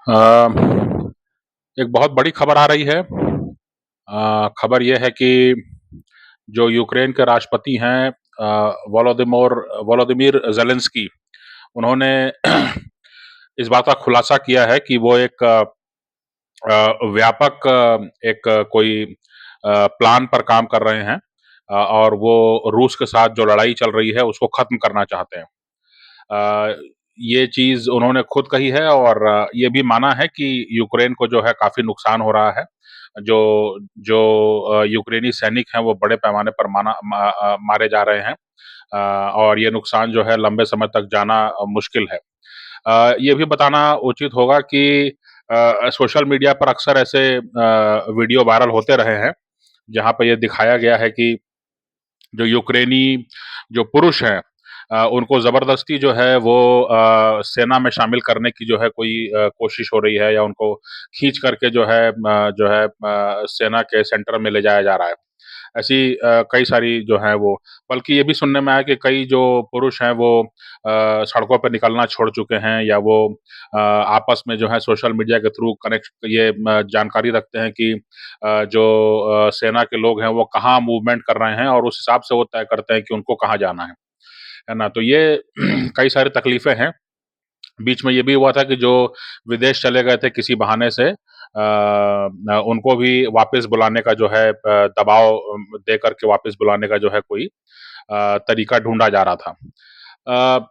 अ, एक बहुत बड़ी खबर आ रही है। खबर ये है कि जो यूक्रेन के राष्ट्रपति हैं वोलोदिमोर वोलोदिमीर ज़ेलेंस्की, उन्होंने इस बात का खुलासा किया है कि वो एक व्यापक कोई प्लान पर काम कर रहे हैं, और वो रूस के साथ जो लड़ाई चल रही है उसको खत्म करना चाहते हैं। अ, ये चीज़ उन्होंने खुद कही है, और ये भी माना है कि यूक्रेन को जो है काफ़ी नुकसान हो रहा है। जो जो यूक्रेनी सैनिक हैं वो बड़े पैमाने पर मारे जा रहे हैं, और ये नुकसान जो है लंबे समय तक जाना मुश्किल है। ये भी बताना उचित होगा कि सोशल मीडिया पर अक्सर ऐसे वीडियो वायरल होते रहे हैं, जहाँ पे ये दिखाया गया है कि जो यूक्रेनी जो पुरुष हैं, उनको ज़बरदस्ती जो है वो सेना में शामिल करने की जो है कोई कोशिश हो रही है, या उनको खींच करके जो है सेना के सेंटर में ले जाया जा रहा है। ऐसी कई सारी जो हैं वो, बल्कि ये भी सुनने में आया कि कई जो पुरुष हैं वो सड़कों पे निकलना छोड़ चुके हैं, या वो आपस में जो है सोशल मीडिया के थ्रू कनेक्ट ये जानकारी रखते हैं कि जो सेना के लोग हैं वो कहाँ मूवमेंट कर रहे हैं, और उस हिसाब से वो तय करते हैं कि उनको कहाँ जाना है ना? तो ये कई सारी तकलीफ़ें हैं। बीच में ये भी हुआ था कि जो विदेश चले गए थे किसी बहाने से, उनको भी वापस बुलाने का जो है दबाव दे करके वापस बुलाने का जो है कोई तरीका ढूँढा जा रहा था। अ,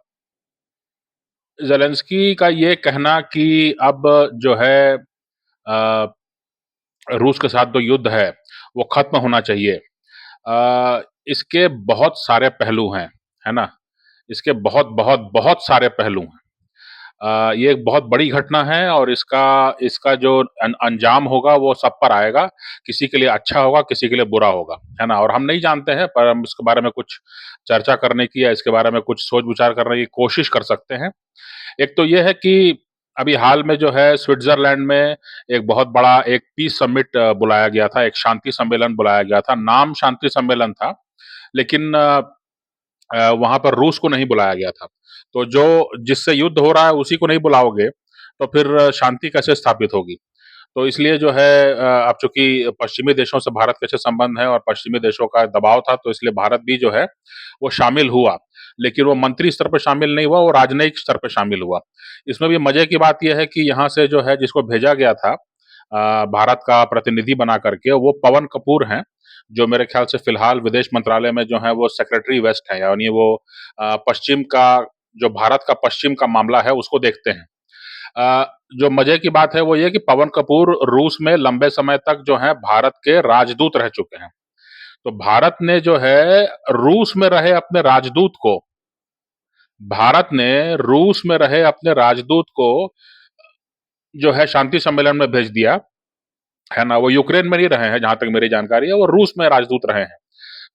ज़ेलेंस्की का ये कहना कि अब जो है अ, रूस के साथ जो युद्ध है, वो खत्म होना चाहिए। इसके बहुत सारे पहलू हैं, है ना? इसके बहुत, बहुत, बहुत सारे पहलू हैं। ये एक बहुत बड़ी घटना है, और इसका इसका जो अंजाम होगा वो सब पर आएगा। किसी के लिए अच्छा होगा, किसी के लिए बुरा होगा, है ना? और हम नहीं जानते हैं, पर हम इसके बारे में कुछ चर्चा करने की या इसके बारे में कुछ सोच-विचार करने की कोशिश कर सकते हैं। एक तो ये है कि अभी हाल में जो है स्विट्ज़रलैंड में एक बहुत बड़ा एक पीस समिट बुलाया गया था, एक शांति सम्मेलन बुलाया गया था। नाम शांति सम्मेलन था, लेकिन वहाँ पर रूस को नहीं बुलाया गया था। तो जो जिससे युद्ध हो रहा है उसी को नहीं बुलाओगे, तो फिर शांति कैसे स्थापित होगी? तो इसलिए जो है अब चूँकि पश्चिमी देशों से भारत के अच्छे संबंध हैं और पश्चिमी देशों का दबाव था, तो इसलिए भारत भी जो है वो शामिल हुआ। लेकिन वो मंत्री स्तर पे शामिल नहीं हुआ, वो राजनयिक स्तर पे शामिल हुआ। इसमें भी मज़े की बात ये है कि यहाँ से जो है जिसको भेजा गया था भारत का प्रतिनिधि बना करके, वो पवन कपूर हैं, जो मेरे ख़्याल से फ़िलहाल विदेश मंत्रालय में जो हैं वो सेक्रेटरी वेस्ट हैं, यानी वो पश्चिम का जो भारत का पश्चिम का मामला है उसको देखते हैं। जो मज़े की बात है वो ये कि पवन कपूर रूस में लंबे समय तक जो है भारत के राजदूत रह चुके हैं। तो भारत ने रूस में रहे अपने राजदूत को जो है शांति सम्मेलन में भेज दिया, है ना? वो यूक्रेन में नहीं रहे हैं जहाँ तक मेरी जानकारी है, वो रूस में राजदूत रहे हैं।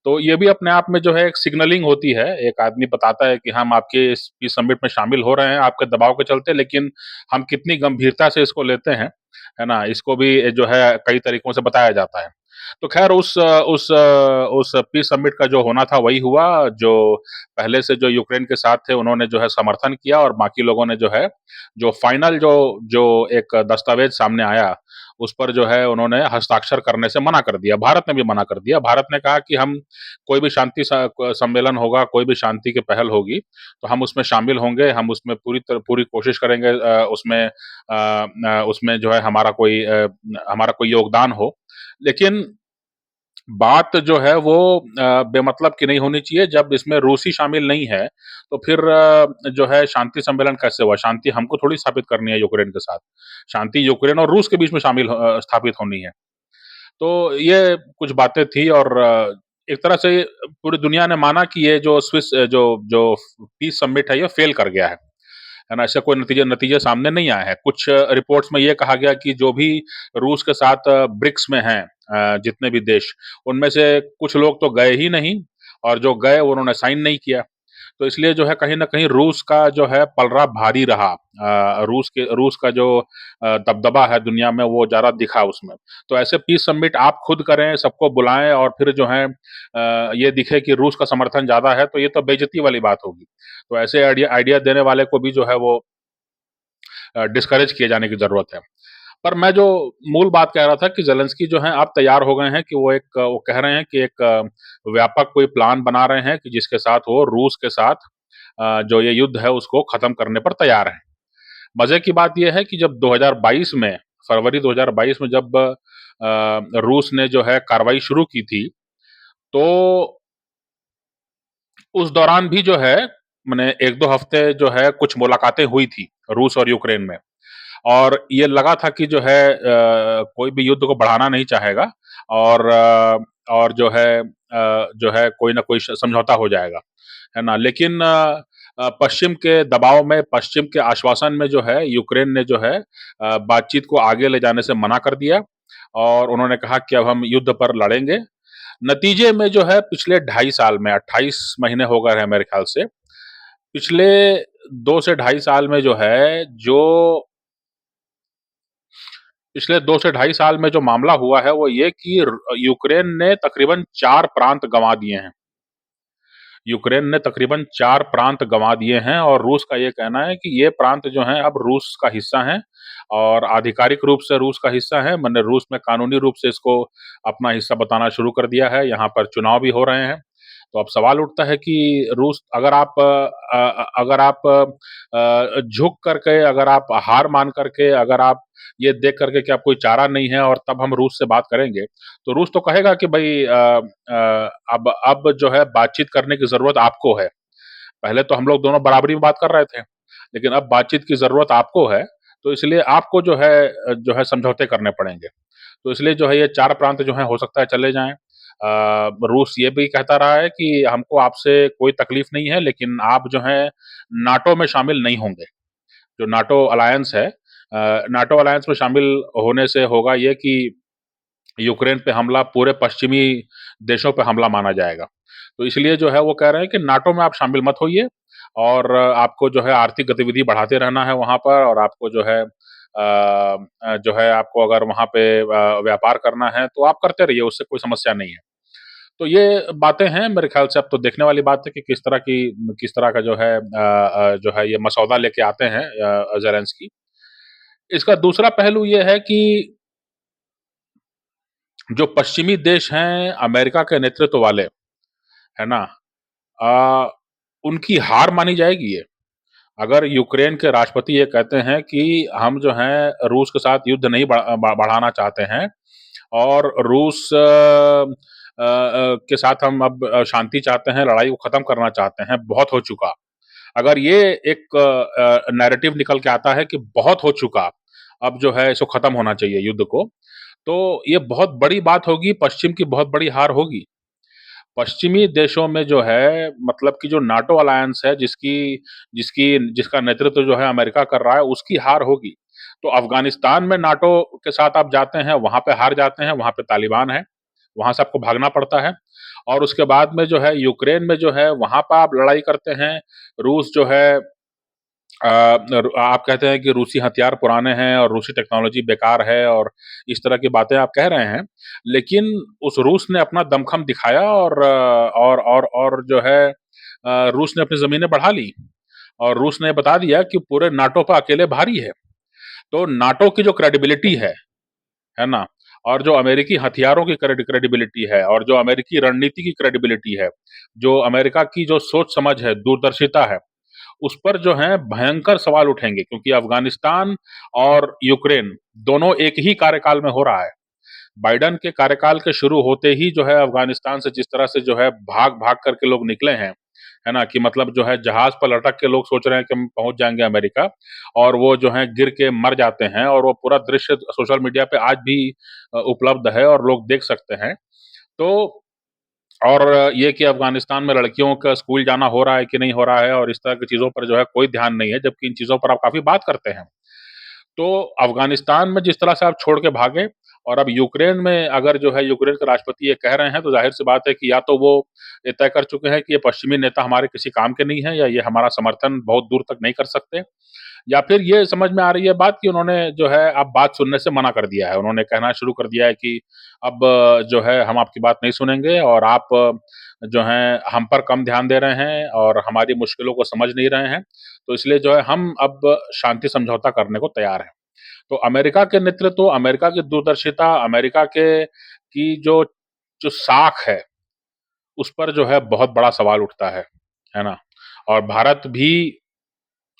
तो ये भी अपने आप में जो है एक सिग्नलिंग होती है। एक आदमी बताता है कि हम आपके इस पीस समिट में शामिल हो रहे हैं आपके दबाव के चलते, लेकिन हम कितनी गंभीरता से इसको लेते हैं, है ना? इसको भी जो है कई तरीकों से बताया जाता है। तो ख़ैर उस पीस समिट का जो होना था वही हुआ, जो पहले से जो यूक्रेन के साथ थे उन्होंने जो है समर्थन किया, और बाकी लोगों ने जो है, जो फाइनल जो जो एक दस्तावेज़ सामने आया, उस पर जो है उन्होंने हस्ताक्षर करने से मना कर दिया। भारत ने भी मना कर दिया। भारत ने कहा कि हम कोई भी शांति सम्मेलन होगा, कोई भी शांति की पहल होगी, तो हम उसमें शामिल होंगे, हम उसमें पूरी कोशिश करेंगे उसमें जो है हमारा कोई योगदान हो। लेकिन बात जो है वो बेमतलब की नहीं होनी चाहिए। जब इसमें रूसी शामिल नहीं है, तो फिर जो है शांति सम्मेलन कैसे हुआ? शांति हमको थोड़ी स्थापित करनी है यूक्रेन के साथ। शांति यूक्रेन और रूस के बीच में स्थापित होनी है। तो ये कुछ बातें थी, और एक तरह से पूरी दुनिया ने माना कि ये जो जो जो पीस समिट है ये फेल कर गया है ना? इसका कोई नतीजे नतीजे सामने नहीं आए हैं। कुछ रिपोर्ट्स में ये कहा गया कि जो भी रूस के साथ ब्रिक्स में हैं जितने भी देश, उनमें से कुछ लोग तो गए ही नहीं, और जो गए उन्होंने साइन नहीं किया। तो इसलिए जो है कहीं न कहीं रूस का जो है पलड़ा भारी रहा। रूस का जो दबदबा है दुनिया में वो ज़्यादा दिखा उसमें। तो ऐसे पीस समिट आप खुद करें, सबको बुलाएँ, और फिर जो है ये दिखे कि रूस का समर्थन ज़्यादा है, तो ये तो बेइज़्ज़ती वाली बात होगी। तो ऐसे आइडिया आइडिया देने वाले को भी जो है वो डिस्करेज किए जाने की ज़रूरत है। पर मैं जो मूल बात कह रहा था कि ज़ेलेंस्की जो हैं अब तैयार हो गए हैं कि वो कह रहे हैं कि एक व्यापक कोई प्लान बना रहे हैं कि जिसके साथ वो रूस के साथ जो ये युद्ध है उसको ख़त्म करने पर तैयार हैं। मज़े की बात ये है कि जब 2022 में फरवरी 2022 में जब रूस ने जो है कार्रवाई शुरू की थी, तो उस दौरान भी जो है मने 1-2 हफ्ते जो है कुछ मुलाकातें हुई थी, रूस और यूक्रेन में। और ये लगा था कि जो है कोई भी युद्ध को बढ़ाना नहीं चाहेगा और जो है कोई ना कोई समझौता हो जाएगा, है ना? लेकिन पश्चिम के दबाव में, पश्चिम के आश्वासन में जो है यूक्रेन ने जो है बातचीत को आगे ले जाने से मना कर दिया और उन्होंने कहा कि अब हम युद्ध पर लड़ेंगे। नतीजे में जो है पिछले ढाई साल में 28 महीने हो गए हैं मेरे ख्याल से। पिछले 2 से ढाई साल में जो है, जो पिछले 2 से ढाई साल में जो मामला हुआ है वो ये कि यूक्रेन ने तकरीबन 4 प्रांत गँवा दिए हैं। यूक्रेन ने तकरीबन 4 प्रांत गँवा दिए हैं और रूस का ये कहना है कि ये प्रांत जो हैं अब रूस का हिस्सा हैं और आधिकारिक रूप से रूस का हिस्सा है, माने रूस में कानूनी रूप से इसको अपना हिस्सा बताना शुरू कर दिया है, यहाँ पर चुनाव भी हो रहे हैं। तो अब सवाल उठता है कि रूस अगर आप झुक करके, अगर आप हार मान करके, अगर आप ये देख करके कि अब कोई चारा नहीं है और तब हम रूस से बात करेंगे, तो रूस तो कहेगा कि भई अब जो है बातचीत करने की ज़रूरत आपको है। पहले तो हम लोग दोनों बराबरी में बात कर रहे थे, लेकिन अब बातचीत की ज़रूरत आपको है, तो इसलिए आपको जो है समझौते करने पड़ेंगे। तो इसलिए जो है ये 4 प्रांत जो हैं हो सकता है चले जाएँ। रूस ये भी कहता रहा है कि हमको आपसे कोई तकलीफ़ नहीं है, लेकिन आप जो हैं नाटो में शामिल नहीं होंगे। जो नाटो अलायंस है, नाटो अलायंस में शामिल होने से होगा ये कि यूक्रेन पे हमला पूरे पश्चिमी देशों पे हमला माना जाएगा। तो इसलिए जो है वो कह रहे हैं कि नाटो में आप शामिल मत होइए और आपको जो है आर्थिक गतिविधि बढ़ाते रहना है वहाँ पर और आपको जो है आपको अगर वहाँ पे व्यापार करना है तो आप करते रहिए, उससे कोई समस्या नहीं है। तो ये बातें हैं मेरे ख़्याल से अब तो देखने वाली बात है कि किस तरह का जो है ये मसौदा लेके आते हैं ज़ेलेंस्की। इसका दूसरा पहलू ये है कि जो पश्चिमी देश हैं अमेरिका के नेतृत्व वाले, है ना? अ, उनकी हार मानी जाएगी ये। अगर यूक्रेन के राष्ट्रपति ये कहते हैं कि हम जो हैं रूस के साथ युद्ध नहीं बढ़ाना चाहते हैं और रूस के साथ हम अब शांति चाहते हैं, लड़ाई को खत्म करना चाहते हैं, बहुत हो चुका। अगर ये एक नैरेटिव निकल के आता है कि बहुत हो चुका, अब जो है इसको खत्म होना चाहिए युद्ध को, तो ये बहुत बड़ी बात होगी, पश्चिम की बहुत बड़ी हार होगी। पश्चिमी देशों में जो है मतलब कि जो नाटो अलायंस है जिसका नेतृत्व जो है अमेरिका कर रहा है, उसकी हार होगी। तो अफ़गानिस्तान में नाटो के साथ आप जाते हैं, वहाँ पे हार जाते हैं, वहाँ पे तालिबान है, वहाँ से आपको भागना पड़ता है। और उसके बाद में जो है यूक्रेन में जो है वहाँ पे आप लड़ाई करते हैं, रूस जो है आप कहते हैं कि रूसी हथियार पुराने हैं और रूसी टेक्नोलॉजी बेकार है और इस तरह की बातें आप कह रहे हैं। लेकिन उस रूस ने अपना दमख़म दिखाया और जो है रूस ने अपनी ज़मीनें बढ़ा ली और रूस ने बता दिया कि पूरे नाटो पे अकेले भारी है। तो नाटो की जो क्रेडिबिलिटी है ना? और जो अमेरिकी हथियारों की क्रेडिबिलिटी है और जो अमेरिकी रणनीति की क्रेडिबिलिटी है, जो अमेरिका की जो सोच-समझ है, दूरदर्शिता है, उस पर जो है भयंकर सवाल उठेंगे क्योंकि अफ़गानिस्तान और यूक्रेन दोनों एक ही कार्यकाल में हो रहा है। बाइडेन के कार्यकाल के शुरू होते ही जो है अफ़गानिस्तान से जिस तरह से जो है भाग-भाग करके लोग निकले हैं, है ना? कि मतलब जो है जहाज़ पर लटक के लोग सोच रहे हैं कि हम पहुँच जाएँगे अमेरिका और वो जो है गिर के मर जाते हैं और वो पूरा दृश्य सोशल मीडिया पे आज भी उपलब्ध है और लोग देख सकते हैं। तो और ये कि अफ़गानिस्तान में लड़कियों का स्कूल जाना हो रहा है कि नहीं हो रहा है और इस तरह की चीज़ों पर जो है कोई ध्यान नहीं है, जबकि इन चीज़ों पर आप काफ़ी बात करते हैं। तो अफ़गानिस्तान में जिस तरह से आप छोड़ के भागे और अब यूक्रेन में अगर जो है यूक्रेन के राष्ट्रपति ये कह रहे हैं, तो ज़ाहिर-सी बात है कि या तो वो ये तय कर चुके हैं कि ये पश्चिमी नेता हमारे किसी काम के नहीं हैं या ये हमारा समर्थन बहुत दूर तक नहीं कर सकते। या फिर ये समझ में आ रही है बात कि उन्होंने जो है अब बात सुनने से मना कर दिया है। उन्होंने कहना शुरू कर दिया है कि अब जो है हम आपकी बात नहीं सुनेंगे और आप जो हैं हम पर कम ध्यान दे रहे हैं और हमारी मुश्किलों को समझ नहीं रहे हैं। तो इसलिए जो है हम अब शांति समझौता करने को तैयार हैं। तो अमेरिका के नेतृत्व, अमेरिका की दूरदर्शिता, अमेरिका के की जो जो साख है, उस पर जो है बहुत बड़ा सवाल उठता है ना? और भारत भी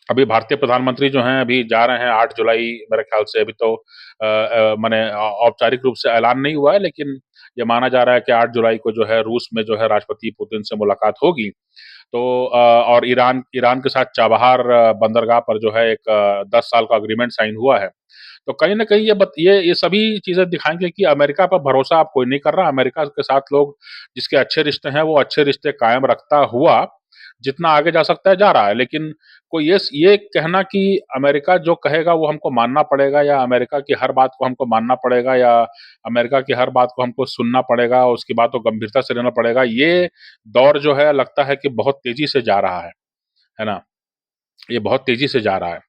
अभी भारतीय प्रधानमंत्री जो हैं अभी जा रहे हैं 8 जुलाई मेरे ख्याल से अभी तो माने औपचारिक रूप से ऐलान नहीं हुआ है लेकिन ये माना जा रहा है कि 8 जुलाई को जो है रूस में जो है राष्ट्रपति पुतिन से मुलाकात होगी। तो और ईरान ईरान के साथ चाबहार बंदरगाह पर जो है एक 10 साल का एग्रीमेंट साइन हुआ है। तो कहीं न कहीं ये सभी चीज़ें दिखाएँगे कि अमेरिका पर भरोसा अब कोई नहीं कर रहा। अमेरिका के साथ लोग जिसके अच्छे रिश्ते हैं, वो अच्छे रिश्ते कायम रखता हुआ जितना आगे जा सकता है, जा रहा है। लेकिन कोई ये कहना कि अमेरिका जो कहेगा वो हमको मानना पड़ेगा या अमेरिका की हर बात को हमको मानना पड़ेगा या अमेरिका की हर बात को हमको सुनना पड़ेगा और उसकी बात को गंभीरता से लेना पड़ेगा, ये दौर जो है लगता है कि बहुत तेज़ी से जा रहा है ना? ये बहुत तेज़ी से जा रहा है।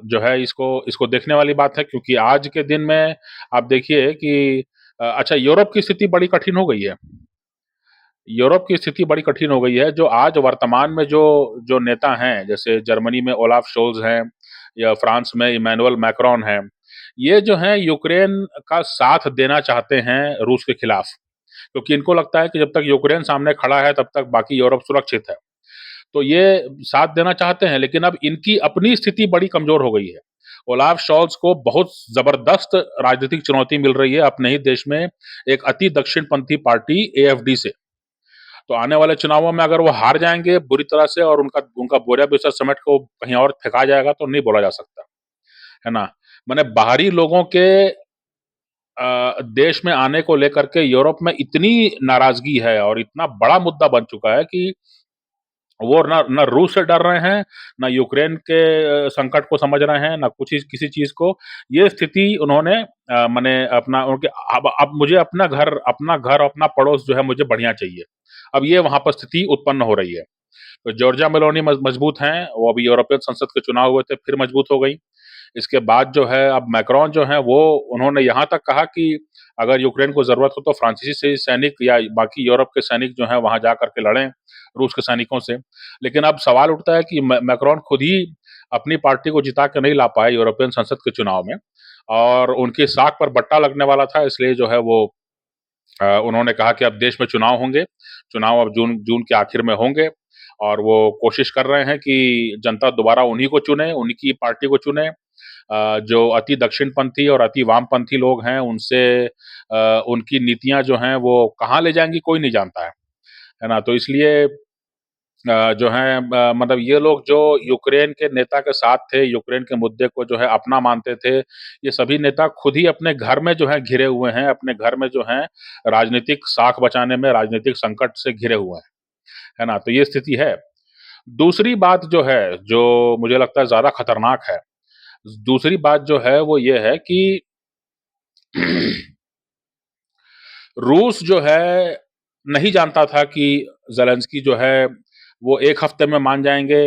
जो है इसको इसको देखने वाली बात है क्योंकि आज के दिन में आप देखिए कि अच्छा यूरोप की स्थिति बड़ी कठिन हो गई है। यूरोप की स्थिति बड़ी कठिन हो गई है, जो आज वर्तमान में जो जो नेता हैं, जैसे जर्मनी में ओलाफ शोल्ज़ हैं या फ्रांस में इमैनुअल मैक्रोन हैं, ये जो हैं यूक्रेन का साथ देना चाहते हैं रूस के खिलाफ। क्योंकि इनको लगता है कि जब तक यूक्रेन सामने खड़ा है, तब तक बाकी यूरोप सुरक्षित है। तो ये साथ देना चाहते हैं, लेकिन अब इनकी अपनी स्थिति बड़ी कमज़ोर हो गई है। ओलाफ शॉल्ज़ को बहुत ज़बरदस्त राजनीतिक चुनौती मिल रही है अपने ही देश में एक अति दक्षिणपंथी पार्टी एएफडी से। तो आने वाले चुनावों में अगर वो हार जाएँगे बुरी तरह से और उनका उनका बोरिया-बिस्तर समेट को कहीं और फेंका जाएगा तो नहीं बोला जा सकता, है ना? माने बाहरी लोगों के देश में आने को लेकर के यूरोप में इतनी नाराज़गी है और इतना बड़ा मुद्दा बन चुका है कि वो ना ना रूस से डर रहे हैं, ना यूक्रेन के संकट को समझ रहे हैं, ना कुछ चीज़ किसी चीज़ को। ये स्थिति उन्होंने माने अपना उनके अब मुझे अपना घर, अपना पड़ोस जो है मुझे बढ़िया चाहिए। अब ये वहाँ पर स्थिति उत्पन्न हो रही है। तो जॉर्जिया मेलोनी मजबूत हैं, वो अभी यूरोपियन संसद के चुनाव हुए थे, फिर मजबूत हो गई। इसके बाद जो है अब मैक्रोन जो हैं वो उन्होंने यहाँ तक कहा कि अगर यूक्रेन को ज़रूरत हो तो फ्रांसीसी से सैनिक या बाकी यूरोप के सैनिक जो हैं वहाँ जा कर के लड़ें, रूस के सैनिकों से। लेकिन अब सवाल उठता है कि मैक्रोन खुद ही अपनी पार्टी को जिता के नहीं ला पाए यूरोपियन संसद के चुनाव में और उनकी साख पर बट्टा लगने वाला था इसलिए जो है वो उन्होंने कहा कि अब देश में चुनाव होंगे, चुनाव अब जून जून के आखिर में होंगे और वो कोशिश कर रहे हैं कि जनता दोबारा उन्हीं को चुने, उन्हीं की पार्टी को चुने। जो अति दक्षिणपंथी और अति वामपंथी लोग हैं उनसे उनकी नीतियाँ जो हैं वो कहाँ ले जाएँगी कोई नहीं जानता है ना? तो इसलिए जो हैं मतलब ये लोग जो यूक्रेन के नेता के साथ थे, यूक्रेन के मुद्दे को जो है अपना मानते थे, ये सभी नेता खुद ही अपने घर में जो है घिरे हुए हैं, अपने घर में जो हैं राजनीतिक साख बचाने में राजनीतिक संकट से घिरे हुए हैं ना? तो ये स्थिति है। दूसरी बात जो है, जो मुझे लगता है ज़्यादा खतरनाक है, दूसरी बात जो है वो ये है कि रूस जो है, नहीं जानता था कि ज़ेलेंस्की जो है, वो 1 हफ्ते में मान जाएँगे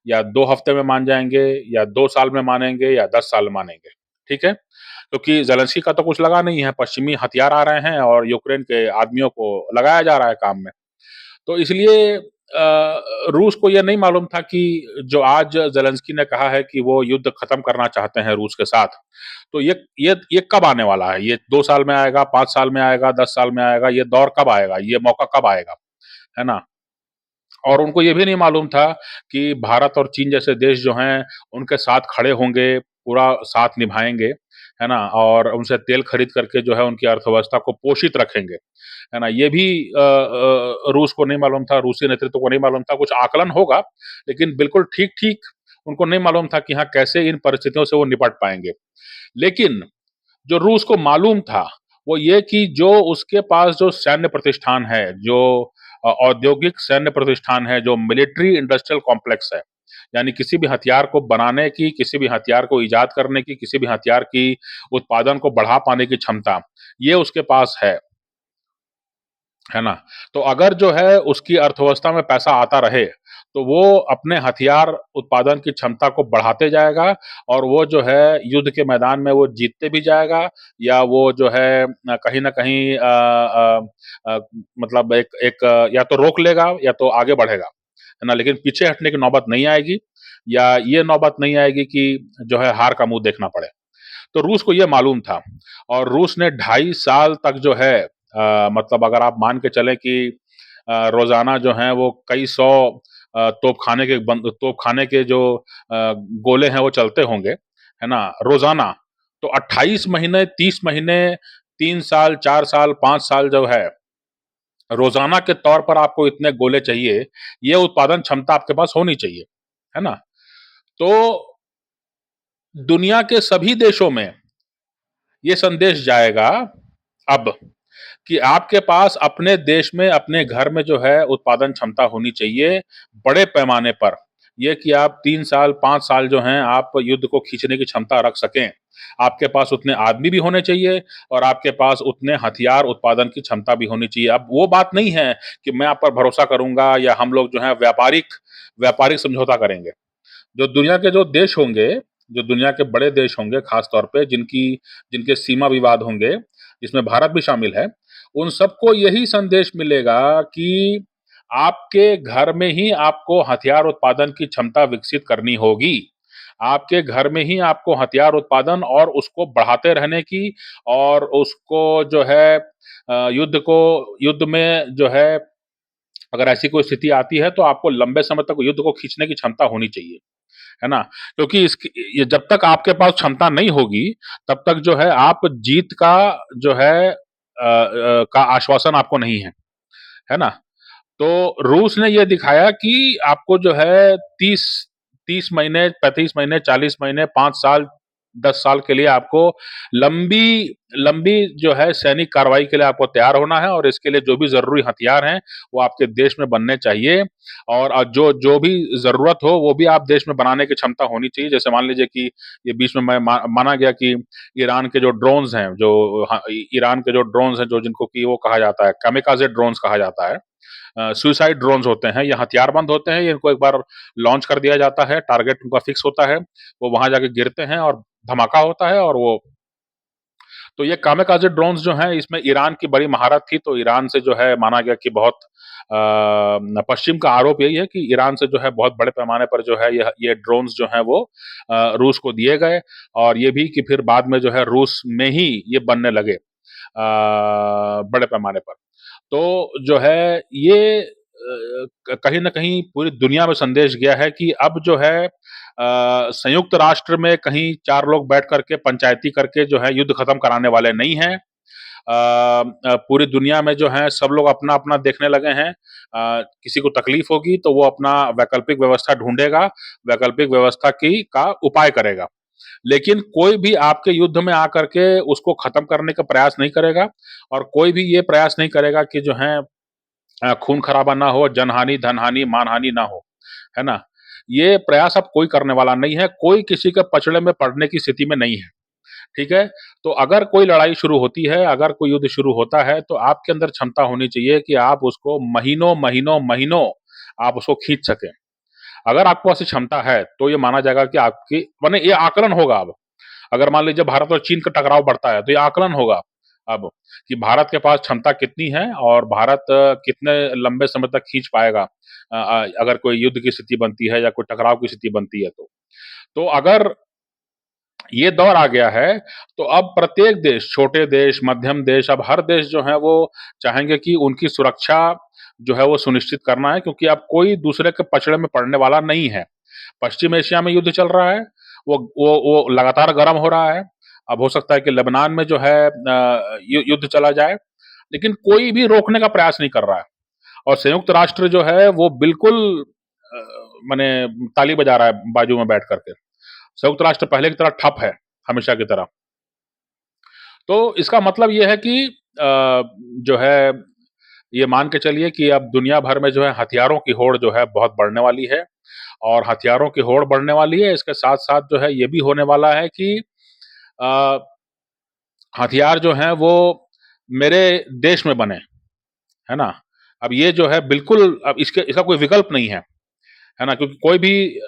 या 2 हफ्ते में मान जाएँगे या 2 साल में मानेंगे या 10 साल मानेंगे, ठीक है? क्योंकि ज़ेलेंस्की का तो कुछ लगा नहीं है, पश्चिमी हथियार आ रहे हैं और यूक्रेन के आदमियों को लगाया जा रहा है काम में। तो इसलिए रूस को ये नहीं मालूम था कि जो आज ज़ेलेंस्की ने कहा है कि वो युद्ध खत्म करना चाहते हैं रूस के साथ, तो ये कब आने वाला है? ये 2 साल में आएगा, 5 साल में आएगा, 10 साल में आएगा, ये दौर कब आएगा? ये मौका कब आएगा? है ना? और उनको ये भी नहीं मालूम था कि भारत और चीन जैसे देश जो हैं, उनके साथ खड़े होंगे, पूरा साथ निभाएँगे, है ना? और उनसे तेल खरीद करके जो है उनकी अर्थव्यवस्था को पोषित रखेंगे, है ना? ये भी रूस को नहीं मालूम था, रूसी नेतृत्व को नहीं मालूम था, कुछ आकलन होगा, लेकिन बिल्कुल ठीक-ठीक उनको नहीं मालूम था कि हाँ, कैसे इन परिस्थितियों से वो निपट पाएँगे। लेकिन जो रूस को मालूम था, वो ये कि जो उसके पास जो सैन्य प्रतिष्ठान है, जो औद्योगिक सैन्य प्रतिष्ठान है, जो मिलिट्री इंडस्ट्रियल कॉम्प्लेक्स है, यानी किसी भी हथियार को बनाने की, किसी भी हथियार को इजाद करने की, किसी भी हथियार की उत्पादन को बढ़ा पाने की क्षमता, ये उसके पास है ना? तो अगर जो है उसकी अर्थव्यवस्था में पैसा आता रहे, तो वो अपने हथियार उत्पादन की क्षमता को बढ़ाते जाएगा और वो जो है युद्ध के मैदान में वो जीतते भी जाएगा, या वो जो है कहीं न कहीं मतलब एक एक या तो रोक लेगा या तो आगे बढ़ेगा, है ना? लेकिन पीछे हटने की नौबत नहीं आएगी, या ये नौबत नहीं आएगी कि जो है हार का मुँह देखना पड़े। तो रूस को ये मालूम था, और रूस ने 2.5 साल तक जो है मतलब अगर आप मान के चलें कि रोज़ाना जो हैं वो कई सौ तोपखाने के जो गोले हैं वो चलते होंगे, है ना? रोज़ाना। तो 28 महीने, 30 महीने, 3 साल, 4 साल, 5 साल जो है, रोज़ाना के तौर पर आपको इतने गोले चाहिए, ये उत्पादन क्षमता आपके पास होनी चाहिए, है ना? तो दुनिया के सभी देशों में ये संदेश जाएगा अब, कि आपके पास अपने देश में, अपने घर में जो है उत्पादन क्षमता होनी चाहिए, बड़े पैमाने पर। ये कि आप 3 साल, 5 साल जो हैं, आप युद्ध को खींचने की क्षमता रख सकें। आपके पास उतने आदमी भी होने चाहिए और आपके पास उतने हथियार उत्पादन की क्षमता भी होनी चाहिए। अब वो बात नहीं है कि मैं आप पर भरोसा करूँगा या हम लोग जो हैं व्यापारिक व्यापारिक समझौता करेंगे। जो दुनिया के जो देश होंगे, जो दुनिया के बड़े देश होंगे खास तौर पे जिनके सीमा विवाद होंगे, जिसमें भारत भी शामिल है, उन सबको यही संदेश मिलेगा कि आपके घर में ही आपको हथियार उत्पादन की क्षमता विकसित करनी होगी। आपके घर में ही आपको हथियार उत्पादन और उसको बढ़ाते रहने की, और उसको जो है युद्ध में जो है अगर ऐसी कोई स्थिति आती है तो आपको लंबे समय तक युद्ध को खींचने की क्षमता होनी चाहिए। है ना? क्योंकि इसकी ये जब तक आपके पास क्षमता नहीं होगी, तब तक जो है आप जीत का जो है का आश्वासन आपको नहीं है। है ना? तो रूस ने ये दिखाया कि आपको जो है 30 महीने, 35 महीने, 40 महीने, 5 साल, 10 साल के लिए आपको लंबी लंबी जो है सैनिक कार्रवाई के लिए आपको तैयार होना है, और इसके लिए जो भी ज़रूरी हथियार हैं, वो आपके देश में बनने चाहिए, और जो जो भी ज़रूरत हो, वो भी आप देश में बनाने की क्षमता होनी चाहिए। जैसे मान लीजिए कि ये बीच में माना गया कि ईरान के जो ड्रोन्स हैं, जो ईरान के जो ड्रोन्स हैं, जो जिनको कि वो कहा जाता है, कामिकाज़े ड्रोन्स कहा जाता है। सुसाइड ड्रोन्स होते हैं, ये हथियारबंद होते हैं, इनको एक बार लॉन्च कर दिया जाता है, टारगेट उनका फिक्स होता है, वो वहाँ जाके गिरते हैं और धमाका होता है, और वो तो ये कामिकाज़े ड्रोन्स जो हैं, इसमें ईरान की बड़ी महारत थी, तो ईरान से जो है माना गया कि बहुत पश्चिम का आरोप यही है कि ईरान से जो है बहुत बड़े पैमाने पर जो है ये ड्रोन्स जो हैं वो रूस को दिए गए, और ये भी कि फिर बाद में जो है रूस में ही ये बनने लगे बड़े पैमाने पर। तो जो है ये कहीं न कहीं पूरी दुनिया में संदेश गया है कि अब जो है संयुक्त राष्ट्र में कहीं 4 लोग बैठ कर के पंचायती करके जो है युद्ध खत्म कराने वाले नहीं हैं। पूरी दुनिया में जो है सब लोग अपना-अपना देखने लगे हैं। किसी को तकलीफ होगी तो वो अपना वैकल्पिक व्यवस्था ढूँढेगा, वैकल्पिक व्यवस्था की का उपाय करेगा। लेकिन कोई भी आपके युद्ध में आकर के उसको खत्म करने का प्रयास नहीं करेगा, और कोई भी ये प्रयास नहीं करेगा कि जो है खून-खराबा ना हो, जनहानि, धनहानि, मानहानि ना हो, है ना? ये प्रयास अब कोई करने वाला नहीं है, कोई किसी के पचड़े में पड़ने की स्थिति में नहीं है, ठीक है? तो अगर कोई लड़ाई शुरू होती है, अगर कोई युद्ध शुरू होता है, तो आपके अंदर क्षमता होनी चाहिए कि आप उसको महीनों, महीनों, महीनों आप उसको खींच सकें। अगर आपके पास ये क्षमता है, तो ये माना जाएगा कि आपकी माने ये आकलन होगा अब। अगर मान लीजिए भारत और चीन का टकराव बढ़ता है, तो ये आकलन होगा अब, कि भारत के पास क्षमता कितनी है और भारत कितने लंबे समय तक खींच पाएगा, अगर कोई युद्ध की स्थिति बनती है या कोई टकराव की स्थिति बनती है तो। तो अगर ये दौर आ गया है, तो अब प्रत्येक देश, छोटे देश, मध्यम देश, अब हर देश जो है वो चाहेंगे कि उनकी सुरक्षा जो है वो सुनिश्चित करना है, क्योंकि अब कोई दूसरे के पचड़े में पड़ने वाला नहीं है। पश्चिम एशिया में युद्ध चल रहा है, वो लगातार गर्म हो रहा है। अब हो सकता है कि लेबनान में जो है युद्ध चला जाए, लेकिन कोई भी रोकने का प्रयास नहीं कर रहा है, और संयुक्त राष्ट्र जो है वो बिल्कुल अ, माने ताली बजा रहा है बाजू में बैठ कर के। संयुक्त राष्ट्र पहले की तरह ठप है, हमेशा की तरह। तो इसका मतलब ये है कि जो है ये मान के चलिए कि अब दुनिया भर में जो है हथियारों की होड़ जो है बहुत बढ़ने वाली है, और हथियारों की होड़ बढ़ने वाली है, इसके साथ-साथ जो है ये भी होने वाला है कि अ, हथियार जो हैं वो मेरे देश में बने, है ना? अब ये जो है बिल्कुल अब इसका कोई विकल्प नहीं है। है ना? क्योंकि कोई भी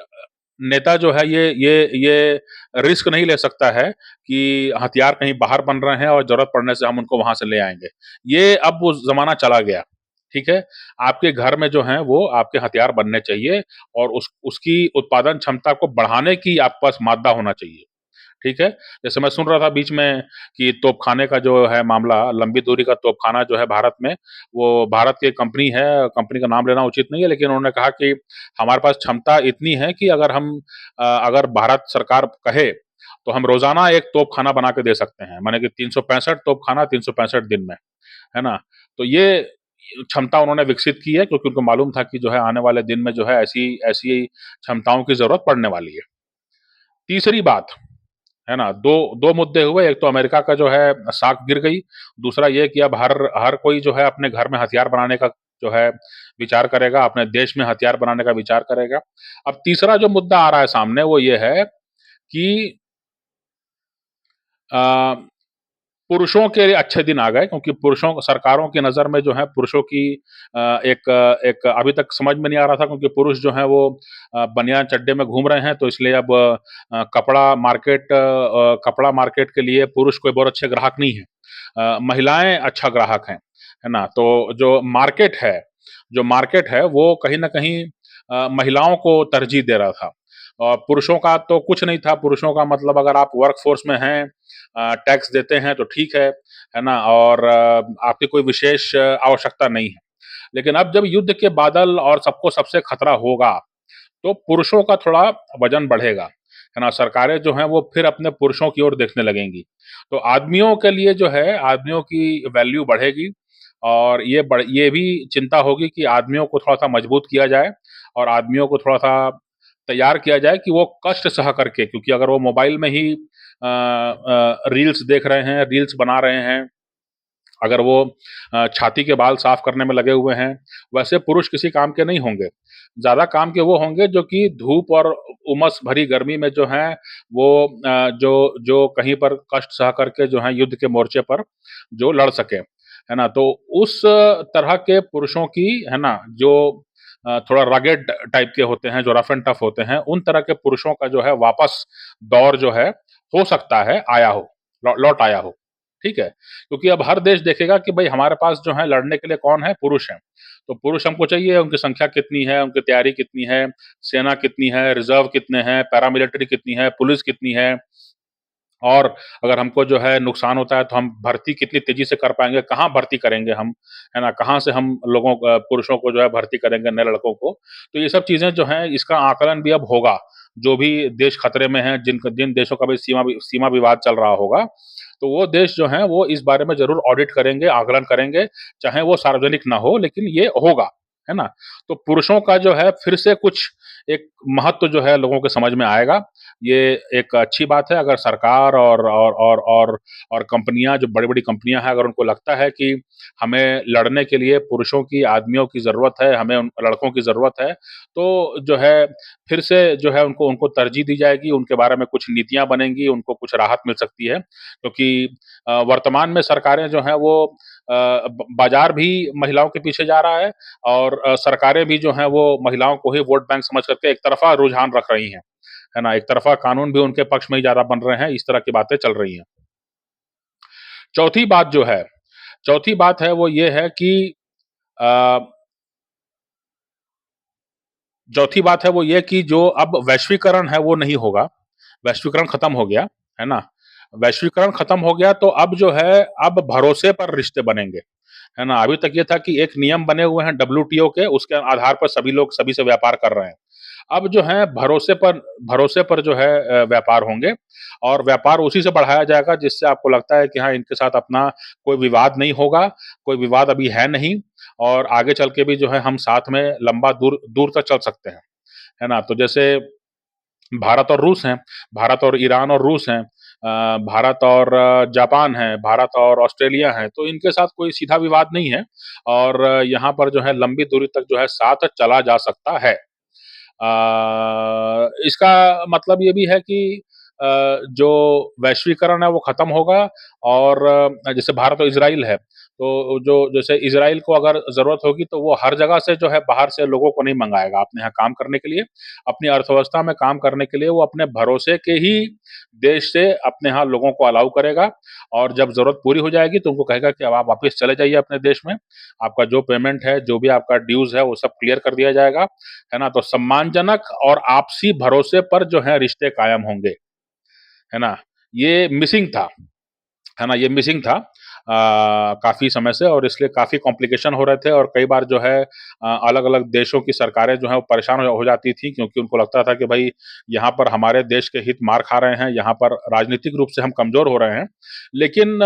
नेता जो है ये रिस्क नहीं ले सकता है कि हथियार कहीं बाहर बन रहे हैं और ज़रूरत पड़ने से हम उनको वहाँ से ले आएँगे। ये अब वो ज़माना चला गया, ठीक है? आपके घर में जो हैं वो आपके हथियार बनने चाहिए और उसकी उत्पादन क्षमता को बढ़ाने की आपके पास मात्रा होना चाहिए। ठीक है? जैसे मैं सुन रहा था बीच में कि तोपखाने का जो है मामला, लंबी दूरी का तोपखाना जो है भारत में, वो भारत की एक कंपनी है, कंपनी का नाम लेना उचित नहीं है, लेकिन उन्होंने कहा कि हमारे पास क्षमता इतनी है कि अगर भारत सरकार कहे, तो हम रोज़ाना एक तोपखाना बना के दे सकते हैं। माने कि 365 तोपखाना 365 दिन में, है ना? तो ये क्षमता उन्होंने विकसित की है क्योंकि उनको मालूम था कि जो है आने वाले दिन में जो है ऐसी ऐसी क्षमताओं की ज़रूरत पड़ने वाली है। तीसरी बात है ना? 2 मुद्दे हुए, एक तो अमेरिका का जो है साख गिर गई, दूसरा ये कि अब हर हर कोई जो है अपने घर में हथियार बनाने का जो है विचार करेगा, अपने देश में हथियार बनाने का विचार करेगा। अब तीसरा जो मुद्दा आ रहा है सामने वो ये है कि अ, पुरुषों के अच्छे दिन आ गए क्योंकि पुरुषों सरकारों की नज़र में जो है पुरुषों की एक अभी तक समझ में नहीं आ रहा था क्योंकि पुरुष जो हैं वो बनियान चड्डे में घूम रहे हैं तो इसलिए अब कपड़ा मार्केट के लिए पुरुष कोई बहुत अच्छे ग्राहक नहीं है। महिलाएँ अच्छा ग्राहक हैं, है ना? तो जो मार्केट है वो कहीं न कहीं महिलाओं को तरजीह दे रहा था। और पुरुषों का तो कुछ नहीं था, पुरुषों का मतलब अगर आप वर्कफ़ोर्स में हैं टैक्स देते हैं तो ठीक है ना? और आपकी कोई विशेष आवश्यकता नहीं है। लेकिन अब जब युद्ध के बादल और सबको सबसे खतरा होगा, तो पुरुषों का थोड़ा वज़न बढ़ेगा, है ना? सरकारें जो हैं वो फिर अपने पुरुषों की ओर देखने लगेंगी। तो आदमियों के लिए जो है आदमियों की वैल्यू बढ़ेगी और ये भी चिंता होगी कि आदमियों को थोड़ा-सा मजबूत किया जाए और आदमियों को थोड़ा-सा तैयार किया जाए कि वो कष्ट सह करके क्योंकि अगर वो मोबाइल में ही रील्स देख रहे हैं, रील्स बना रहे हैं, अगर वो छाती के बाल साफ करने में लगे हुए हैं, वैसे पुरुष किसी काम के नहीं होंगे। ज़्यादा काम के वो होंगे जो कि धूप और उमस भरी गर्मी में जो हैं वो जो जो कहीं पर कष्ट सह करके जो हैं युद्ध के मोर्चे पर जो लड़ सकें, है ना? तो उस तरह के पुरुषों की है ना, जो थोड़ा रगेड टाइप के होते हैं, जो रफ एंड टफ होते हैं, उन तरह के पुरुषों का जो है वापस दौर जो है, हो सकता है आया हो, लौट आया हो। ठीक है? क्योंकि अब हर देश देखेगा कि भई हमारे पास जो है लड़ने के लिए कौन है? पुरुष हैं। तो पुरुष हमको चाहिए, उनकी संख्या कितनी है, उनकी तैयारी कितनी है, सेना कितनी है, रिज़र्व कितने हैं, पैरामिलिट्री कितनी है, पुलिस कितनी है और अगर हमको जो है नुकसान होता है तो हम भर्ती कितनी तेज़ी से कर पाएँगे, कहाँ भर्ती करेंगे हम, है ना? कहाँ से हम पुरुषों को जो है भर्ती करेंगे नए लड़कों को। तो ये सब चीज़ें जो हैं इसका आकलन भी अब होगा। जो भी देश खतरे में हैं, जिन देशों का भी सीमा विवाद चल रहा होगा, तो वो देश जो हैं वो इस बारे में ज़रूर ऑडिट करेंगे, आकलन करेंगे, चाहे वो सार्वजनिक ना हो लेकिन ये होगा, है ना? तो पुरुषों का जो है फिर से कुछ एक महत्व जो है लोगों के समझ में आएगा। ये एक अच्छी बात है अगर सरकार और कंपनियाँ जो बड़ी-बड़ी कंपनियाँ हैं अगर उनको लगता है कि हमें लड़ने के लिए पुरुषों की, आदमियों की ज़रूरत है, हमें उन लड़कों की ज़रूरत है, तो जो है फिर से जो है उनको उनको तरजीह दी जाएगी, उनके बारे में कुछ नीतियाँ बनेंगी, उनको कुछ राहत मिल सकती है। क्योंकि वर्तमान में सरकारें जो हैं वो बाज़ार भी महिलाओं के पीछे जा रहा है और सरकारें भी जो हैं वो महिलाओं को ही वोट बैंक समझ करके एक तरफ़ा रुझान रख रही हैं। है ना? एक तरफ़ा कानून भी उनके पक्ष में ही ज़्यादा बन रहे हैं, इस तरह की बातें चल रही हैं। चौथी बात जो है चौथी बात है वो ये है कि अ, चौथी बात है वो ये कि जो अब वैश्वीकरण है वो नहीं होगा। वैश्वीकरण खत्म हो गया, है ना? वैश्वीकरण खत्म हो गया तो अब जो है अब भरोसे पर रिश्ते बनेंगे, है ना? अभी तक ये था कि एक नियम बने हुए हैं डब्ल्यूटीओ के, उसके आधार पर सभी लोग सभी से व्यापार कर रहे हैं। अब जो है भरोसे पर जो है व्यापार होंगे और व्यापार उसी से बढ़ाया जाएगा जिससे आपको लगता है कि हाँ, इनके साथ अपना कोई विवाद नहीं होगा, कोई विवाद अभी है नहीं और आगे चल के भी जो है हम साथ में लंबा दूर दूर तक चल सकते हैं, है ना? तो जैसे भारत और रूस हैं, भारत और ईरान और रूस हैं, भारत और जापान है, भारत और ऑस्ट्रेलिया है, तो इनके साथ कोई सीधा विवाद नहीं है और यहाँ पर जो है लंबी दूरी तक जो है साथ चला जा सकता है। इसका मतलब ये भी है कि जो वैश्वीकरण है वो खत्म होगा और जैसे भारत और इज़राइल है, तो जो जैसे इज़राइल को अगर ज़रूरत होगी तो वो हर जगह से जो है बाहर से लोगों को नहीं मँगाएगा अपने यहाँ काम करने के लिए। अपनी अर्थव्यवस्था में काम करने के लिए वो अपने भरोसे के ही देश से अपने यहाँ लोगों को अलाउ करेगा और जब ज़रूरत पूरी हो जाएगी तो उनको कहेगा कि अब आप वापस चले जाइए अपने देश में। आपका जो पेमेंट है, जो भी आपका ड्यूज़ है वो सब क्लियर कर दिया जाएगा, है ना? तो सम्मानजनक और आपसी भरोसे पर जो है रिश्ते कायम होंगे, है ना? ये मिसिंग था। है ना? ये मिसिंग था काफ़ी समय से और इसलिए काफ़ी कॉम्प्लिकेशन हो रहे थे और कई बार जो है अलग-अलग देशों की सरकारें जो हैं वो परेशान हो जाती थी क्योंकि उनको लगता था कि भई यहाँ पर हमारे देश के हित मार खा रहे हैं, यहाँ पर राजनीतिक रूप से हम कमज़ोर हो रहे हैं। लेकिन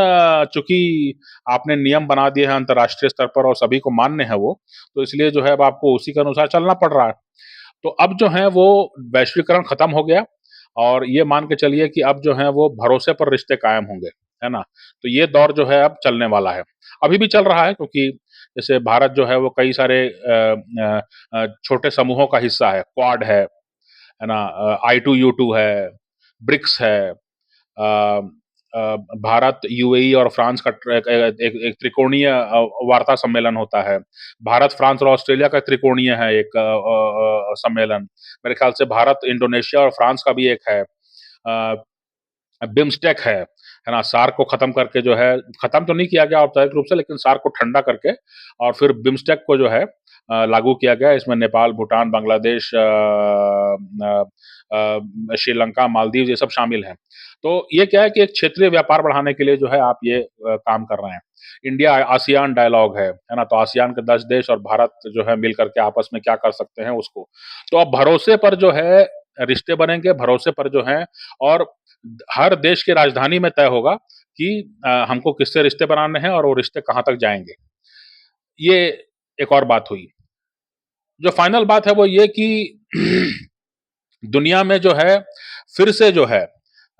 चूँकि आपने नियम बना दिए हैं अंतर्राष्ट्रीय स्तर पर और सभी को मान्य है वो, तो इसलिए जो है अब आपको उसी के अनुसार चलना पड़ रहा है। तो अब जो है वो वैश्वीकरण खत्म हो गया और ये मान के चलिए कि अब जो है वो भरोसे पर रिश्ते कायम होंगे, है ना? तो ये दौर जो है अब चलने वाला है। अभी भी चल रहा है क्योंकि जैसे भारत जो है वो कई सारे छोटे समूहों का हिस्सा है, क्वाड है ना? I2U2 है, ब्रिक्स है, अ भारत, यूएई और फ्रांस का एक एक त्रिकोणीय वार्ता सम्मेलन होता है। भारत, फ्रांस और ऑस्ट्रेलिया का त्रिकोणीय है एक सम्मेलन। मेरे ख्याल से भारत, इंडोनेशिया और फ्रांस का भी एक है। बिम्स्टेक है ना? सार्क को खत्म करके जो है खत्म तो नहीं किया गया औपचारिक रूप से लेकिन सार्क को ठंडा करके और फिर बिम्स्टेक को जो है लागू किया गया। इसमें नेपाल, भूटान, बांग्लादेश श्रीलंका, मालदीव ये सब शामिल हैं। तो ये क्या है कि एक क्षेत्रीय व्यापार बढ़ाने के लिए जो है आप ये काम कर रहे हैं। इंडिया आसियान डायलॉग है ना? तो आसियान के 10 देश और भारत जो है मिल करके आपस में क्या कर सकते हैं उसको। तो अब भरोसे पर जो है रिश्ते बनेंगे, भरोसे पर जो है और हर देश की राजधानी में तय होगा कि हमको किससे रिश्ते बनाने हैं और वो रिश्ते कहाँ तक जाएँगे। ये एक और बात हुई। जो फाइनल बात है वो ये कि दुनिया में जो है फिर से जो है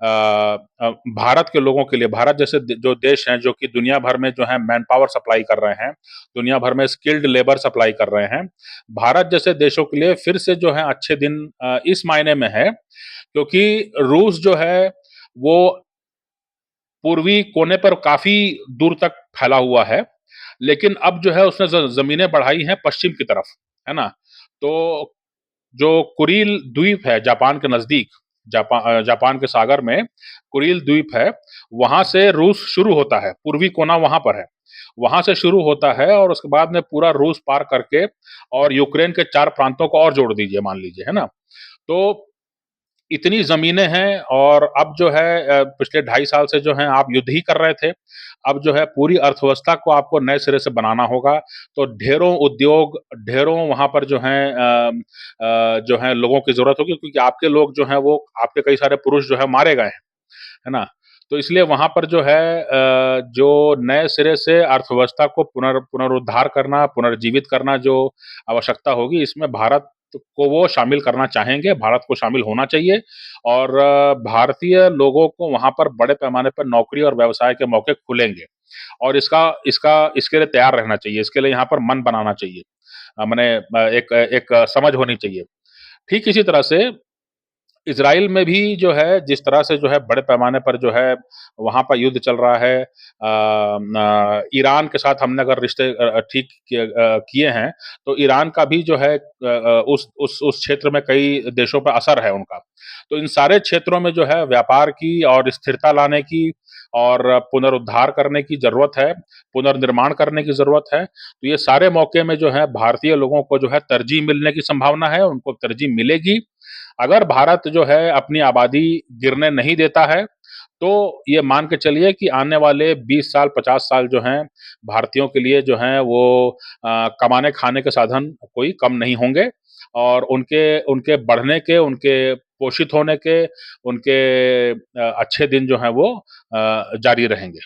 भारत के लोगों के लिए भारत जैसे जो देश हैं जो कि दुनिया भर में जो है मैन पावर सप्लाई कर रहे हैं, दुनिया भर में स्किल्ड लेबर सप्लाई कर रहे हैं। भारत जैसे देशों के लिए फिर से जो है अच्छे दिन इस मायने में है क्योंकि रूस जो है वो पूर्वी कोने पर काफ़ी दूर तक फैला हुआ है, लेकिन अब जो है उसने ज़मीनें बढ़ाई हैं पश्चिम की तरफ, है ना? तो जो कुरील द्वीप है जापान के नज़दीक, जापान के सागर में कुरील द्वीप है, वहाँ से रूस शुरू होता है, पूर्वी कोना वहाँ पर है। वहाँ से शुरू होता है और उसके बाद में पूरा रूस पार करके और यूक्रेन के 4 प्रांतों को और जोड़ दीजिए मान लीजिए, है ना? तो इतनी ज़मीनें हैं और अब जो है पिछले 2.5 साल से जो है आप युद्ध ही कर रहे थे। अब जो है पूरी अर्थव्यवस्था को आपको नए सिरे से बनाना होगा। तो ढेरों उद्योग, ढेरों वहाँ पर जो हैं जो हैं लोगों की ज़रूरत होगी क्योंकि आपके लोग जो हैं वो आपके कई सारे पुरुष जो हैं मारे गए हैं। है ना? तो इसलिए वहाँ पर जो है जो नए सिरे से अर्थव्यवस्था को पुनरुद्धार करना, पुनर्जीवित करना जो आवश्यकता होगी, इसमें भारत को वो शामिल करना चाहेंगे, भारत को शामिल होना चाहिए और भारतीय लोगों को वहाँ पर बड़े पैमाने पर नौकरी और व्यवसाय के मौके खुलेंगे और इसका इसका इसके लिए तैयार रहना चाहिए, इसके लिए यहाँ पर मन बनाना चाहिए। माने एक एक समझ होनी चाहिए। ठीक इसी तरह से इज़राइल में भी जो है, जिस तरह से जो है बड़े पैमाने पर जो है वहाँ पर युद्ध चल रहा है ईरान के साथ हमने अगर रिश्ते ठीक किए हैं, तो ईरान का भी जो है उस क्षेत्र में कई देशों पे असर है उनका। तो इन सारे क्षेत्रों में जो है व्यापार की और स्थिरता लाने की और पुनरुद्धार करने की ज़रूरत है, पुनर्निर्माण करने की ज़रूरत है। तो ये सारे मौके में जो है भारतीय लोगों को जो है तरजीह मिलने की संभावना है, उनको तरजीह मिलेगी। अगर भारत जो है अपनी आबादी गिरने नहीं देता है, तो ये मान के चलिए कि आने वाले 20 साल, 50 साल जो हैं, भारतीयों के लिए जो हैं वो कमाने खाने के साधन कोई कम नहीं होंगे और उनके उनके बढ़ने के, उनके पोषित होने के, उनके अच्छे दिन जो हैं वो जारी रहेंगे।